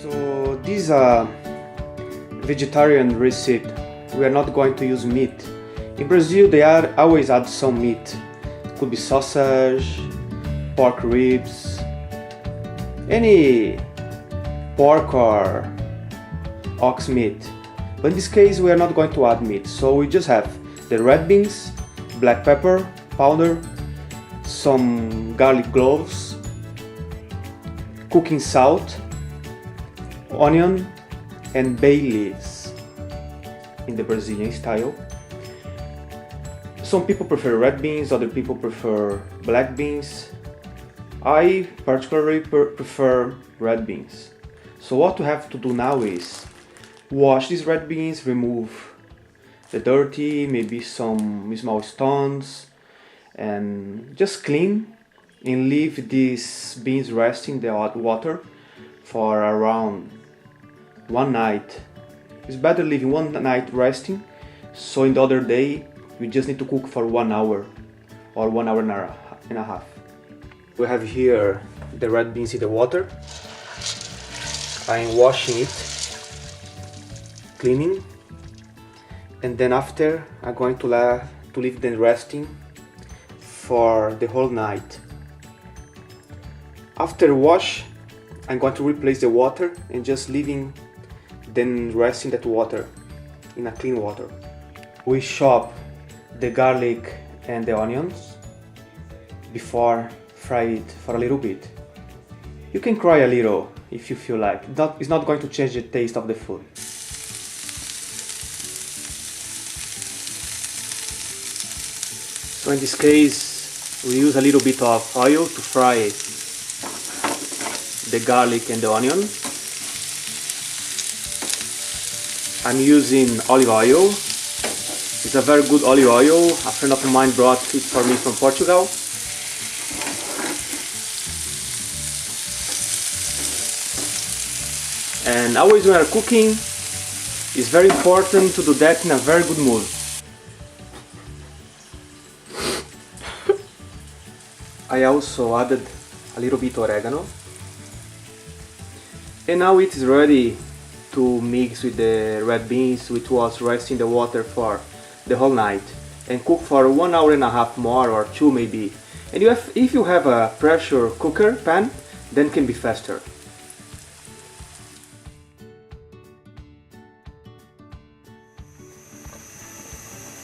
So this is a vegetarian recipe. We are not going to use meat. In Brazil they always add some meat. Could be sausage, pork ribs, any pork or ox meat. But in this case we are not going to add meat. So we just have the red beans, black pepper powder, some garlic cloves, cooking salt, onion and bay leaves in the Brazilian style. Some people prefer red beans, other people prefer black beans. I particularly prefer red beans. So what we have to do now is wash these red beans, remove the dirty, maybe some small stones, and just clean and leave these beans resting in the hot water for around one night. It's better leaving one night resting, so in the other day you just need to cook for 1 hour or 1 hour and a half. We have here the red beans in the water. I'm washing it, cleaning, and then after I'm going to leave them resting for the whole night. After wash, I'm going to replace the water and just leaving them resting that water in a clean water. We chop the garlic and the onions before fry it for a little bit. You can cry a little if you feel like. It's not going to change the taste of the food. So in this case we use a little bit of oil to fry the garlic and the onion. I'm using olive oil. It's a very good olive oil. A friend of mine brought it for me from Portugal. And always when you're cooking, it's very important to do that in a very good mood. I also added a little bit oregano. And now it is ready to mix with the red beans, which was resting in the water for the whole night, and cook for 1 hour and a half more, or 2 maybe. And if you have a pressure cooker pan, then can be faster.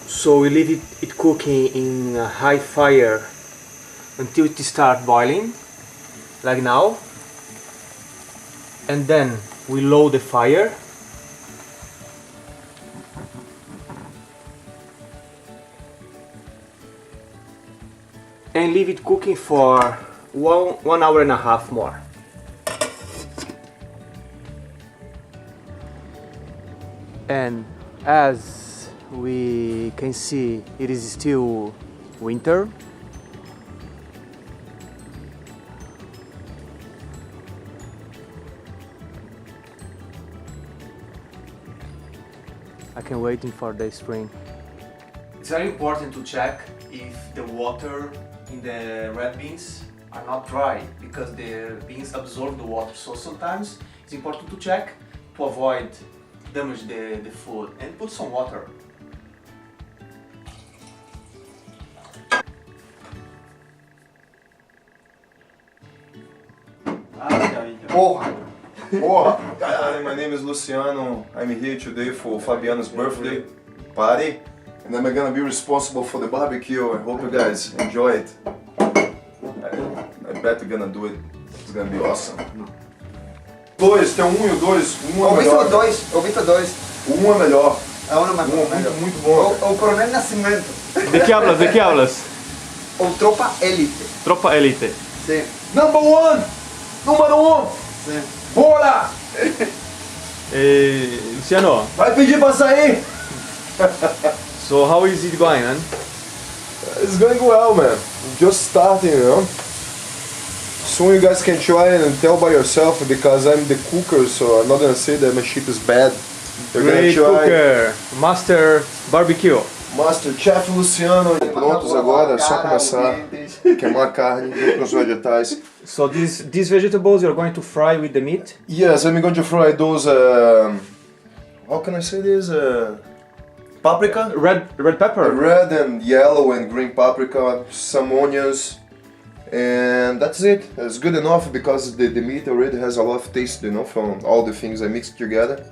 So we leave it cooking in a high fire until it starts boiling, like now. And then we lower the fire. And leave it cooking for 1 hour and a half more. And as we can see, it is still winter. I can waiting for the spring. It's very important to check if the water in the red beans are not dry, because the beans absorb the water. So sometimes it's important to check to avoid damage the food, and put some water. Porra! Porra! Hi, my name is Luciano. I'm here today for Fabiano's birthday party, and I'm gonna be responsible for the barbecue. I hope you guys enjoy it. I bet we're gonna do it. It's gonna be awesome. Dois, tem um e o dois. Um é melhor. Eu vi dois. Um é melhor. É um é melhor. Muito bom. O Coronel Nascimento. ¿De qué hablas? ¿De qué hablas? O Tropa Elite. Tropa Elite. Sim. Number one! Número 1! Sim. Bora! Luciano, Vai pedir pra sair? so how is it going, man? It's going well, man. Just starting, you know. Soon you guys can try and tell by yourself, because I'm the cooker, so I'm not gonna say that my ship is bad. You're Great gonna try. cooker, master barbecue. Master Chef Luciano. Prontos agora, é só começar a queimar a carne junto com os vegetais. So these vegetables you're going to fry with the meat? Yes, I'm going to fry those, how can I say this? Paprika? Red pepper? Red and yellow and green paprika, some onions, and that's it. It's good enough because the meat already has a lot of taste, you know, from all the things I mixed together.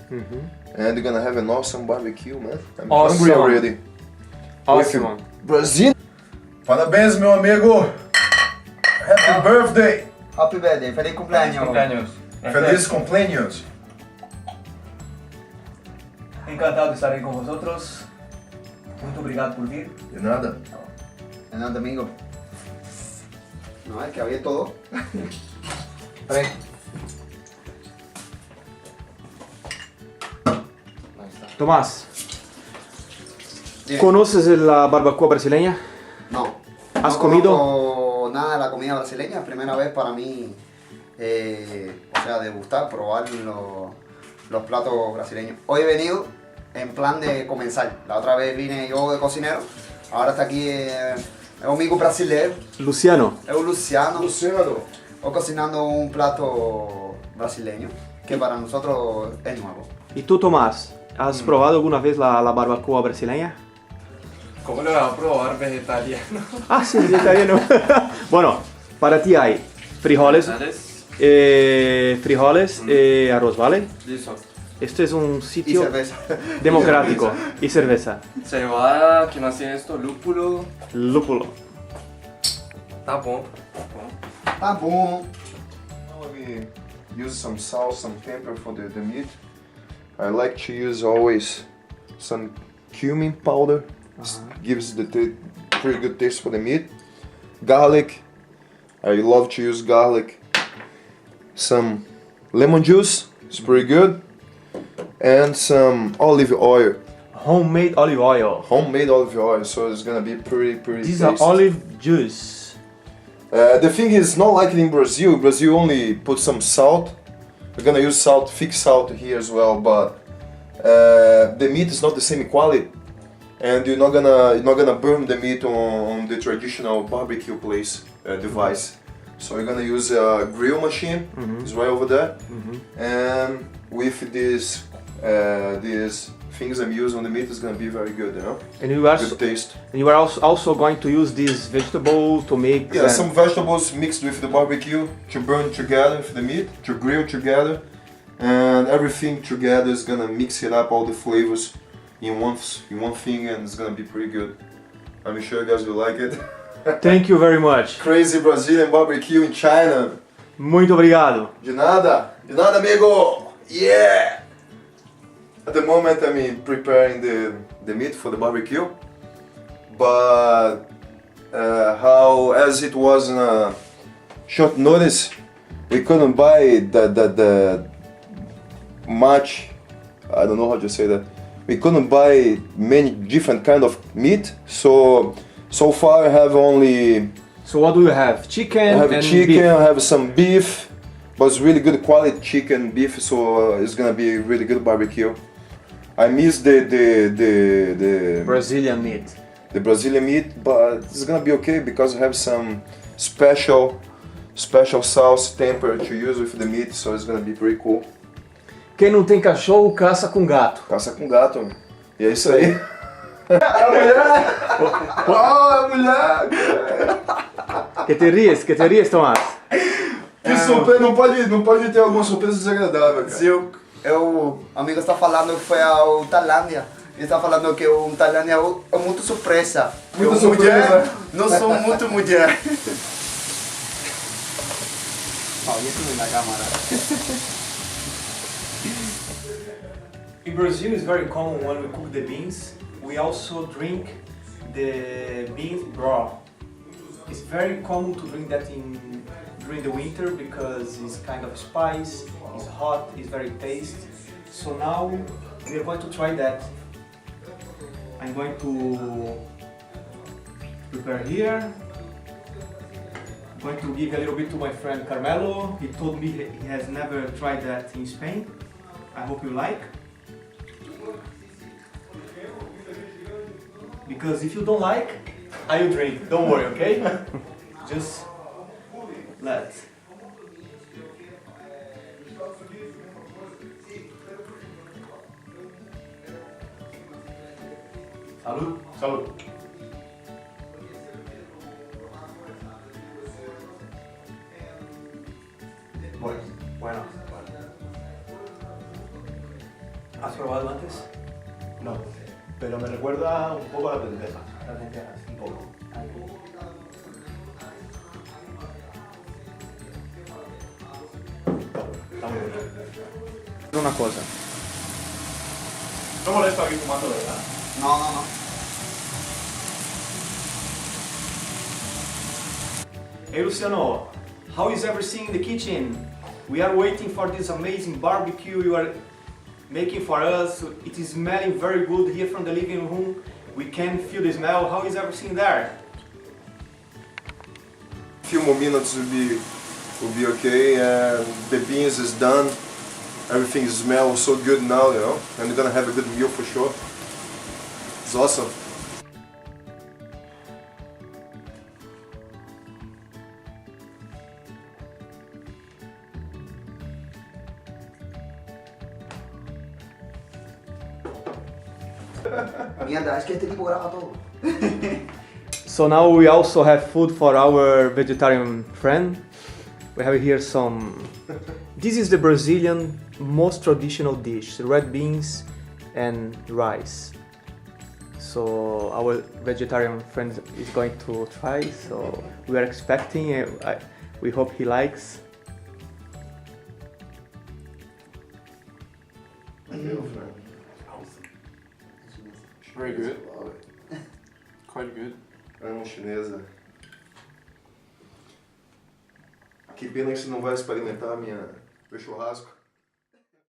And you're gonna have an awesome barbecue, man. I'm hungry already. Awesome. Brasil! Parabéns, meu amigo! Happy birthday! Happy birthday, feliz cumpleaños. Feliz cumpleaños! Encantado de estar aí com vosotros. Muito obrigado por vir. De nada. De nada, amigo. No, es que había todo. Peraí. Tomás, ¿conoces la barbacoa brasileña? No. ¿Has no comido? conozco nada de la comida brasileña, primera vez para mí, o sea, degustar, probar los platos brasileños. Hoy he venido en plan de comenzar. La otra vez vine yo de cocinero, ahora está aquí un amigo brasileño, Luciano. es un Luciano, Luciano! hoy cocinando un plato brasileño que para nosotros es nuevo. ¿Y tú, Tomás? ¿Has probado alguna vez la barbacoa brasileña? ¿Cómo lo vas a probar vegetariano? Ah, sí, vegetariano. Bueno, para ti hay frijoles, arroz, ¿vale? Listo. Este es un Y sitio cerveza. democrático. Y cerveza. Cebada, ¿qué más tiene esto? Lúpulo. Lúpulo. Tá bom. Tá bom. Let me use some salt, some pepper for the meat. I like to use always some cumin powder. Gives the pretty good taste for the meat. Garlic. I love to use garlic. Some lemon juice. It's pretty good. And some olive oil. Homemade olive oil. Homemade olive oil. So it's gonna be pretty These are tasty. olive juice. The thing is, not like in Brazil. Brazil only put some salt. We're gonna use salt, thick salt here as well, but the meat is not the same quality, and you're not gonna burn the meat on the traditional barbecue place device. So we're gonna use a grill machine. It's right over there, and with these things I'm using on the meat is gonna be very good, you know. And you are Good taste. also going to use this vegetable to make Yeah, some vegetables mixed with the barbecue to burn together with the meat, to grill together, and everything together is gonna mix it up, all the flavors in one thing, and it's gonna be pretty good. I'm sure you guys will like it. Thank you very much. Crazy Brazilian barbecue in China. Muito obrigado. De nada, amigo. Yeah. At the moment, I'm preparing the meat for the barbecue, but as it was in a short notice, we couldn't buy the much. I don't know how to say that. We couldn't buy many different kind of meat, so far I have only. So what do you have? Chicken I have and chicken. beef. I have some beef, but it's really good quality chicken beef, so it's gonna be really good barbecue. I miss the Brazilian meat. the Brazilian meat, but it's gonna be okay because I have some special sauce temper to use with the meat, so it's gonna be pretty cool. Quem não tem cachorro, caça com gato. Caça com gato. E é isso aí. A mulher! Oh, a mulher! Que te ríes, Tomás? Que surpresa, não pode ter alguma surpresa desagradável, cara. Sí, o amigo está falando que foi ao Tailândia. Ele está falando que o Tailândia é muito surpresa. Muita Eu, surpresa. Mulher, não sou muito mulher. Isso na câmera. In Brazil, it's very common when we cook the beans, we also drink the beans broth. It's very common to drink that during the winter because it's kind of spice, it's hot, it's very tasty. So now we are going to try that. I'm going to prepare here. I'm going to give a little bit to my friend Carmelo. He told me he has never tried that in Spain. I hope you like. Because if you don't like, I will drink. Don't worry, okay? Just let's. Salud. Salud. Bueno. ¿Has probado antes? No, pero me recuerda un poco a la pendeja. Las lentejas. Un poco. Está muy bueno. Una cosa. No molesto aquí fumando, ¿verdad? No, no, no. Hey Luciano, how is everything in the kitchen? We are waiting for this amazing barbecue you are making for us. It is smelling very good here from the living room. We can feel the smell. How is everything there? Few more minutes will be okay. And the beans is done. Everything smells so good now, you know. And you're gonna have a good meal for sure. It's awesome. Mierda, es que este tipo graba todo. So now we also have food for our vegetarian friend. We have here some. This is the Brazilian most traditional dish: red beans and rice. So our vegetarian friend is going to try. So we are expecting. We hope he likes. Very good. Quite good. Amo chinesa. Que pena que você não vai experimentar meu churrasco.